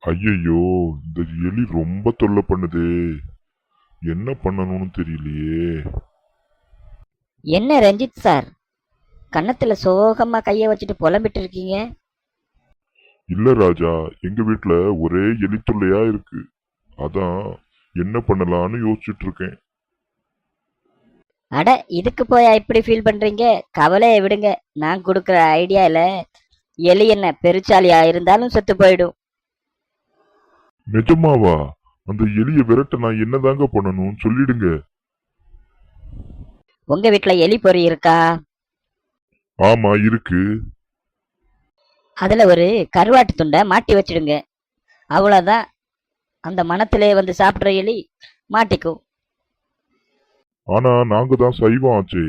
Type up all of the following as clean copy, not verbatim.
ஐயையோ, இந்த எலி ரொம்ப தொல்லை பண்ணுதே. என்ன பண்ணணும்னு தெரியலையே. என்ன ரஞ்சித் சார், கன்னத்துல சோகமா கைய வச்சுட்டு புலம்பிட்டு இருக்கீங்க? இல்ல ராஜா, எங்க வீட்டுல ஒரே எலி தொல்லையா இருக்கு. அதான் என்ன பண்ணலாம்னு யோசிச்சுட்டு இருக்கேன். அட, இதுக்கு போயா இப்படி ஃபீல் பண்றீங்க? கவலையை விடுங்க. நான் கொடுக்குற ஐடியால எலி என்ன பெருச்சாலியா இருந்தாலும் செத்து போயிடும். நிஜமாவா? அந்த எலிய விரட்ட நான் என்னதாங்க பண்ணணும் சொல்லிடுங்க. உங்க வீட்டுல எலி பொறி இருக்கா? ஆமா, இருக்கு. அதுல ஒரு கருவாட்டு துண்டை மாட்டி வச்சிடுங்க. அவ்வளவுதான். அந்த மனத்திலே வந்து சாப்பிடுற எலி மாட்டிக்கும். ஆனா நாங்க தான் சைவம் ஆச்சே.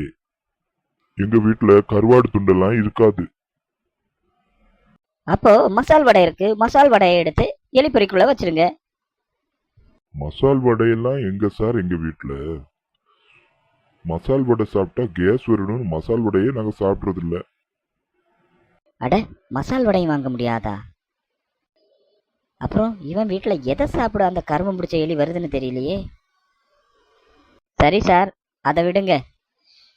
எங்க வீட்டுல கருவாடு துண்டெல்லாம் இருக்காது. அப்போ மசால் வடை இருக்கு. மசால் வடையை எடுத்து எலி பொறிக்குள்ள வச்சிருங்க. மசால் வடையெல்லாம் எங்க சார் எங்க வீட்டுல? மசால் வடை சாப்பிட்டா கேஸ் வரணும்னு மசால் வடையே நாங்க சாப்பிடுறது இல்ல. அட, மசால் வடையும் வாங்க முடியாதா? அப்புறம் இவன் வீட்டுல எதை சாப்பிட அந்த கருமம் பிடிச்ச எலி வருதுன்னு தெரியலையே. சரி சார், அதை விடுங்க.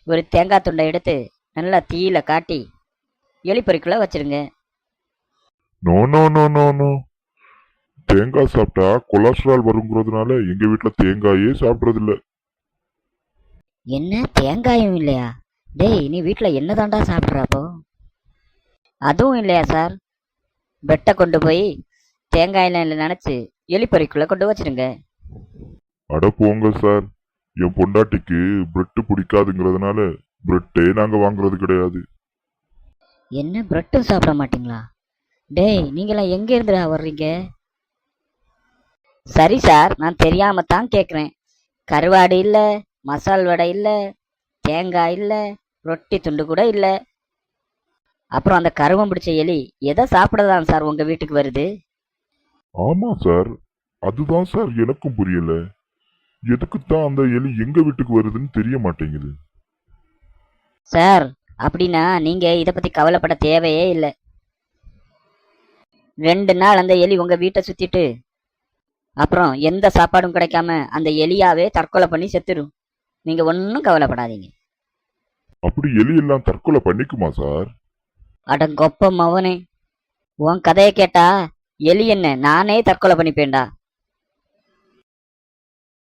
ஒரு தேங்காய் துண்டை எடுத்து நல்லா தீயில காட்டி எலி பொறிக்குள்ள வச்சிருங்க. No no no no no. தேங்காய் சாப்பிட்டா கொலஸ்ட்ரால் வருங்கிறதுனால எங்க வீட்டுல தேங்காயே சாப்பிடுறது இல்ல. என்ன, தேங்காயும் இல்லையா? டேய், நீ வீட்டுல என்னதாண்டா சாப்பிட்றாப்போ? அதுவும் இல்லையா சார்? பெட்டை கொண்டு போய் தேங்காயில நினைச்சு எலி பொறிக்குள்ள கொண்டு வச்சிருங்க. அட போங்க சார். என் பொண்டாட்டிக்கு பிரெட் பிடிக்காதுங்கிறதுனால பிரெட்டே நாங்க வாங்குறது கிடையாது. என்ன, பிரெட்டும் சாப்பிட மாட்டீங்களா? டேய், நீங்களாம் எங்க இருந்துடா வர்றீங்க? சரி சார், நான் தெரியாம தான் கேட்குறேன். கருவாடு இல்ல, மசால் வடை இல்ல, தேங்காய் இல்ல, ரொட்டி துண்டு கூட இல்ல. அப்புறம் அந்த கருவம் பிடிச்ச எலி எதை சாப்பிடதான் சார் உங்க வீட்டுக்கு வருது? ஆமா சார், அதுதான் சார் எனக்கும் புரியல. எதுக்குத்தான் அந்த எலி எங்க வீட்டுக்கு வருதுன்னு தெரிய மாட்டேங்குது. சார், அப்படின்னா நீங்க இதை பத்தி கவலைப்பட தேவையே இல்லை. 2 நாள் அந்த எலி உங்க வீட்டை சுத்திட்டு அப்புறம் எந்த சாப்பாடும் கிடைக்காம அந்த எலியாவே தற்கொலை பண்ணி செத்துடும். நீங்க ஒன்றும் கவலைப்படாதீங்க. அப்படி எலி எல்லாம் தற்கொலை பண்ணிக்குமா சார்? அடங்கொப்ப மவனே, உன் கதையை கேட்டா எலி என்ன நானே தற்கொலை பண்ணிப்பேன்டா.